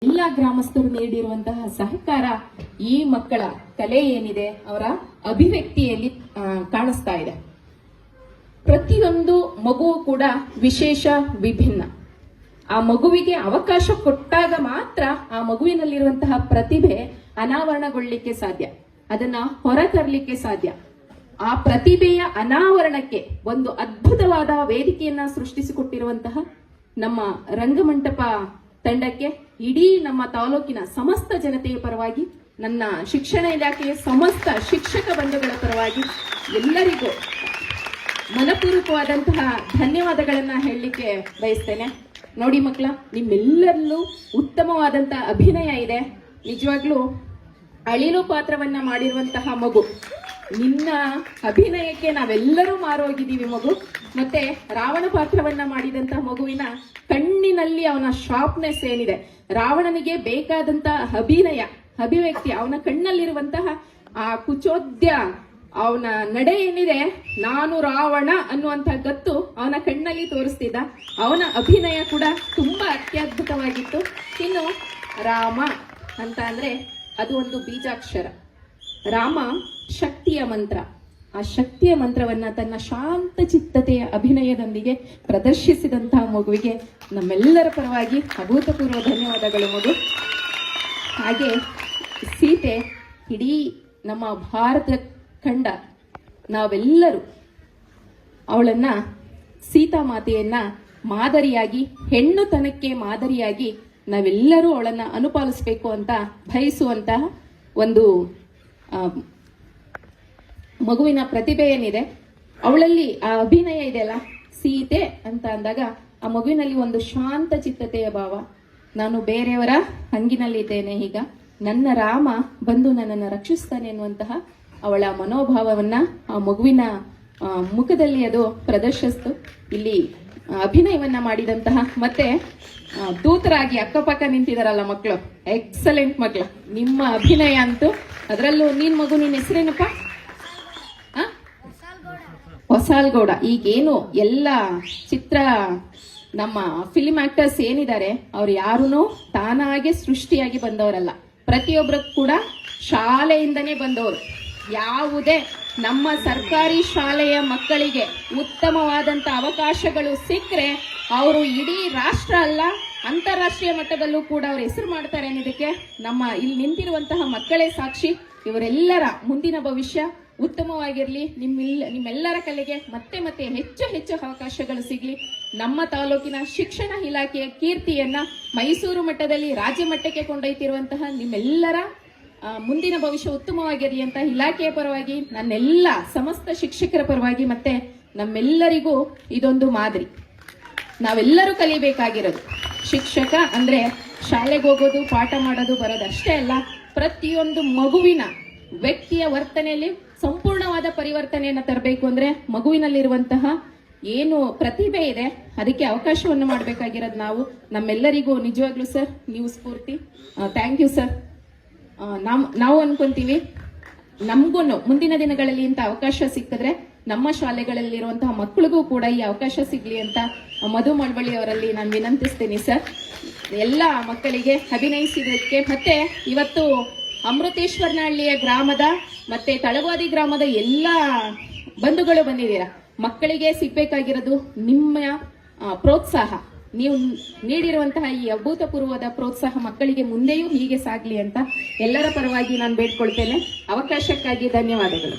ಎಲ್ಲ ಗ್ರಾಮಸ್ಥರು ನೀಡಿರುವಂತಹ ಸಹಕಾರ ಈ ಮಕ್ಕಳ ಕಲೆ ಏನಿದೆ ಅವರ ಅಭಿವ್ಯಕ್ತಿಯಲ್ಲಿ ಕಾಣಿಸ್ತಾ ಇದೆ. ಪ್ರತಿಯೊಂದು ಮಗುವು ಕೂಡ ವಿಶೇಷ, ವಿಭಿನ್ನ. ಆ ಮಗುವಿಗೆ ಅವಕಾಶ ಕೊಟ್ಟಾಗ ಮಾತ್ರ ಆ ಮಗುವಿನಲ್ಲಿರುವಂತಹ ಪ್ರತಿಭೆ ಅನಾವರಣಗೊಳ್ಳಲಿಕ್ಕೆ ಸಾಧ್ಯ, ಅದನ್ನ ಹೊರತರಲಿಕ್ಕೆ ಸಾಧ್ಯ. ಆ ಪ್ರತಿಭೆಯ ಅನಾವರಣಕ್ಕೆ ಒಂದು ಅದ್ಭುತವಾದ ವೇದಿಕೆಯನ್ನ ಸೃಷ್ಟಿಸಿಕೊಟ್ಟಿರುವಂತಹ ನಮ್ಮ ರಂಗಮಂಟಪ ತಂಡಕ್ಕೆ ಇಡೀ ನಮ್ಮ ತಾಲೂಕಿನ ಸಮಸ್ತ ಜನತೆಯ ಪರವಾಗಿ, ನನ್ನ ಶಿಕ್ಷಣ ಇಲಾಖೆಯ ಸಮಸ್ತ ಶಿಕ್ಷಕ ಬಂಧುಗಳ ಪರವಾಗಿ ಎಲ್ಲರಿಗೂ ಮನಪೂರ್ವಕವಾದಂತಹ ಧನ್ಯವಾದಗಳನ್ನ ಹೇಳಲಿಕ್ಕೆ ಬಯಸ್ತೇನೆ. ನೋಡಿ ಮಕ್ಕಳ, ನಿಮ್ಮೆಲ್ಲರಲ್ಲೂ ಉತ್ತಮವಾದಂತಹ ಅಭಿನಯ ಇದೆ. ನಿಜವಾಗ್ಲೂ ಅಳಿಲು ಪಾತ್ರವನ್ನ ಮಾಡಿರುವಂತಹ ಮಗು, ನಿನ್ನ ಅಭಿನಯಕ್ಕೆ ನಾವೆಲ್ಲರೂ ಮಾರೋಗಿದ್ದೀವಿ ಮಗು. ಮತ್ತೆ ರಾವಣ ಪಾತ್ರವನ್ನ ಮಾಡಿದಂತಹ ಮಗುವಿನ ಕಣ್ಣಿನಲ್ಲಿ ಅವನ ಶಾರ್ಪ್ನೆಸ್ ಏನಿದೆ, ರಾವಣನಿಗೆ ಬೇಕಾದಂತಹ ಅಭಿವ್ಯಕ್ತಿ, ಅವನ ಕಣ್ಣಲ್ಲಿರುವಂತಹ ಆ ಕುಚೋದ್ಯ, ಅವನ ನಡೆ ಏನಿದೆ, ನಾನು ರಾವಣ ಅನ್ನುವಂತ ಗತ್ತು ಅವನ ಕಣ್ಣಲ್ಲಿ ತೋರಿಸ್ತಿದ್ದ. ಅವನ ಅಭಿನಯ ಕೂಡ ತುಂಬಾ ಅತ್ಯದ್ಭುತವಾಗಿತ್ತು. ಇನ್ನು ರಾಮ ಅಂತ ಅಂದ್ರೆ ಅದು ಒಂದು ಬೀಜಾಕ್ಷರ. ರಾಮ ಶಕ್ತಿಯ ಮಂತ್ರ. ಆ ಶಕ್ತಿಯ ಮಂತ್ರವನ್ನ ತನ್ನ ಶಾಂತ ಚಿತ್ತತೆಯ ಅಭಿನಯದೊಂದಿಗೆ ಪ್ರದರ್ಶಿಸಿದಂತಹ ಮಗುವಿಗೆ ನಮ್ಮೆಲ್ಲರ ಪರವಾಗಿ ಅಭೂತಪೂರ್ವ ಧನ್ಯವಾದಗಳು ಮಗು. ಹಾಗೆ ಸೀತೆ, ಇಡೀ ನಮ್ಮ ಭಾರತ ಖಂಡ, ನಾವೆಲ್ಲರೂ ಅವಳನ್ನ, ಸೀತಾಮಾತೆಯನ್ನ ಮಾದರಿಯಾಗಿ, ಹೆಣ್ಣುತನಕ್ಕೆ ಮಾದರಿಯಾಗಿ ನಾವೆಲ್ಲರೂ ಅವಳನ್ನ ಅನುಪಾಲಿಸಬೇಕು ಅಂತ ಬಯಸುವಂತಹ ಒಂದು ಮಗುವಿನ ಪ್ರತಿಭೆ ಏನಿದೆ, ಅವಳಲ್ಲಿ ಆ ಅಭಿನಯ ಇದೆಯಲ್ಲ, ಸೀತೆ ಅಂತ ಅಂದಾಗ ಆ ಮಗುವಿನಲ್ಲಿ ಒಂದು ಶಾಂತ ಚಿತ್ತತೆಯ ಭಾವ. ನಾನು ಬೇರೆಯವರ ಹಂಗಿನಲ್ಲಿದ್ದೇನೆ, ಈಗ ನನ್ನ ರಾಮ ಬಂದು ನನ್ನನ್ನು ರಕ್ಷಿಸ್ತಾನೆ ಎನ್ನುವಂತಹ ಅವಳ ಮನೋಭಾವವನ್ನ ಆ ಮಗುವಿನ ಮುಖದಲ್ಲಿ ಅದು ಪ್ರದರ್ಶಿಸ್ತು. ಇಲ್ಲಿ ಅಭಿನಯವನ್ನ ಮಾಡಿದಂತಹ, ಮತ್ತೆ ದೂತರಾಗಿ ಅಕ್ಕಪಕ್ಕ ನಿಂತಿದಾರಲ್ಲ ಮಕ್ಕಳು, ಎಕ್ಸಲೆಂಟ್ ಮಕ್ಕಳು, ನಿಮ್ಮ ಅಭಿನಯ ಅಂತೂ. ಅದರಲ್ಲೂ ನಿನ್ ಮಗು, ನಿನ್ನ ಹೆಸರೇನಪ್ಪ? ಹೊಸಾಲ್ಗೌಡ. ಈಗೇನು ಎಲ್ಲ ಚಿತ್ರ ನಮ್ಮ ಫಿಲ್ಮ್ ಆಕ್ಟರ್ಸ್ ಏನಿದ್ದಾರೆ, ಅವ್ರು ಯಾರೂ ತಾನಾಗೆ ಸೃಷ್ಟಿಯಾಗಿ ಬಂದವರಲ್ಲ. ಪ್ರತಿಯೊಬ್ಬರು ಕೂಡ ಶಾಲೆಯಿಂದನೇ ಬಂದವರು. ಯಾವುದೇ ನಮ್ಮ ಸರ್ಕಾರಿ ಶಾಲೆಯ ಮಕ್ಕಳಿಗೆ ಉತ್ತಮವಾದಂತ ಅವಕಾಶಗಳು ಸಿಕ್ಕರೆ ಅವರು ಇಡೀ ರಾಷ್ಟ್ರ ಅಲ್ಲ, ಅಂತಾರಾಷ್ಟ್ರೀಯ ಮಟ್ಟದಲ್ಲೂ ಕೂಡ ಅವ್ರ ಹೆಸರು ಮಾಡ್ತಾರೆ ಅನ್ನೋದಕ್ಕೆ ನಮ್ಮ ಇಲ್ಲಿ ನಿಂತಿರುವಂತಹ ಮಕ್ಕಳೇ ಸಾಕ್ಷಿ. ಇವರೆಲ್ಲರ ಮುಂದಿನ ಭವಿಷ್ಯ ಉತ್ತಮವಾಗಿರ್ಲಿ. ನಿಮ್ಮೆಲ್ಲರ ಕಲೆಗೆ ಮತ್ತೆ ಮತ್ತೆ ಹೆಚ್ಚು ಹೆಚ್ಚು ಅವಕಾಶಗಳು ಸಿಗ್ಲಿ. ನಮ್ಮ ತಾಲೂಕಿನ ಶಿಕ್ಷಣ ಇಲಾಖೆಯ ಕೀರ್ತಿಯನ್ನ ಮೈಸೂರು ಮಟ್ಟದಲ್ಲಿ ರಾಜ್ಯ ಮಟ್ಟಕ್ಕೆ ಕೊಂಡೊಯ್ತಿರುವಂತಹ ನಿಮ್ಮೆಲ್ಲರ ಮುಂದಿನ ಭವಿಷ್ಯ ಉತ್ತಮವಾಗಿರಲಿ ಅಂತ ಇಲಾಖೆಯ ಪರವಾಗಿ, ನನ್ನೆಲ್ಲ ಸಮಸ್ತ ಶಿಕ್ಷಕರ ಪರವಾಗಿ, ಮತ್ತೆ ನಮ್ಮೆಲ್ಲರಿಗೂ ಇದೊಂದು ಮಾದರಿ. ನಾವೆಲ್ಲರೂ ಕಲಿಬೇಕಾಗಿರೋದು. ಶಿಕ್ಷಕ ಅಂದ್ರೆ ಶಾಲೆಗೆ ಹೋಗೋದು, ಪಾಠ ಮಾಡೋದು, ಬರೋದು ಅಷ್ಟೇ ಅಲ್ಲ. ಪ್ರತಿಯೊಂದು ಮಗುವಿನ ವ್ಯಕ್ತಿಯ ವರ್ತನೆಯಲ್ಲಿ ಸಂಪೂರ್ಣವಾದ ಪರಿವರ್ತನೆಯನ್ನ ತರಬೇಕು ಅಂದ್ರೆ ಮಗುವಿನಲ್ಲಿರುವಂತಹ ಏನು ಪ್ರತಿಭೆ ಇದೆ ಅದಕ್ಕೆ ಅವಕಾಶವನ್ನು ಮಾಡಬೇಕಾಗಿರೋದು ನಾವು. ನಮ್ಮೆಲ್ಲರಿಗೂ ನಿಜವಾಗ್ಲೂ ಸರ್ ನೀವು ಸ್ಫೂರ್ತಿ. Thank you sir. ನಾವು ಅನ್ಕೊಂತೀವಿ ನಮಗೂ ಮುಂದಿನ ದಿನಗಳಲ್ಲಿ ಇಂಥ ಅವಕಾಶ ಸಿಕ್ಕಿದ್ರೆ ನಮ್ಮ ಶಾಲೆಗಳಲ್ಲಿರುವಂತಹ ಮಕ್ಕಳಿಗೂ ಕೂಡ ಈ ಅವಕಾಶ ಸಿಗ್ಲಿ ಅಂತ ಮಧು ಮಳವಳ್ಳಿ ಅವರಲ್ಲಿ ನಾನು ವಿನಂತಿಸ್ತೀನಿ ಸರ್. ಎಲ್ಲ ಮಕ್ಕಳಿಗೆ ಅಭಿನಯಿಸಿದಕ್ಕೆ, ಮತ್ತೆ ಇವತ್ತು ಅಮೃತೇಶ್ವರನಹಳ್ಳಿಯ ಗ್ರಾಮದ ಮತ್ತೆ ತಳವಾದಿ ಗ್ರಾಮದ ಎಲ್ಲ ಬಂಧುಗಳು ಬಂದಿದ್ದೀರಾ. ಮಕ್ಕಳಿಗೆ ಸಿಗ್ಬೇಕಾಗಿರೋದು ನಿಮ್ಮ ಪ್ರೋತ್ಸಾಹ. ನೀವು ನೀಡಿರುವಂತಹ ಈ ಅಭೂತಪೂರ್ವವಾದ ಪ್ರೋತ್ಸಾಹ ಮಕ್ಕಳಿಗೆ ಮುಂದೆಯೂ ಹೀಗೆ ಸಾಗ್ಲಿ ಅಂತ ಎಲ್ಲರ ಪರವಾಗಿ ನಾನು ಬೇಡ್ಕೊಳ್ತೇನೆ. ಅವಕಾಶಕ್ಕಾಗಿ ಧನ್ಯವಾದಗಳು.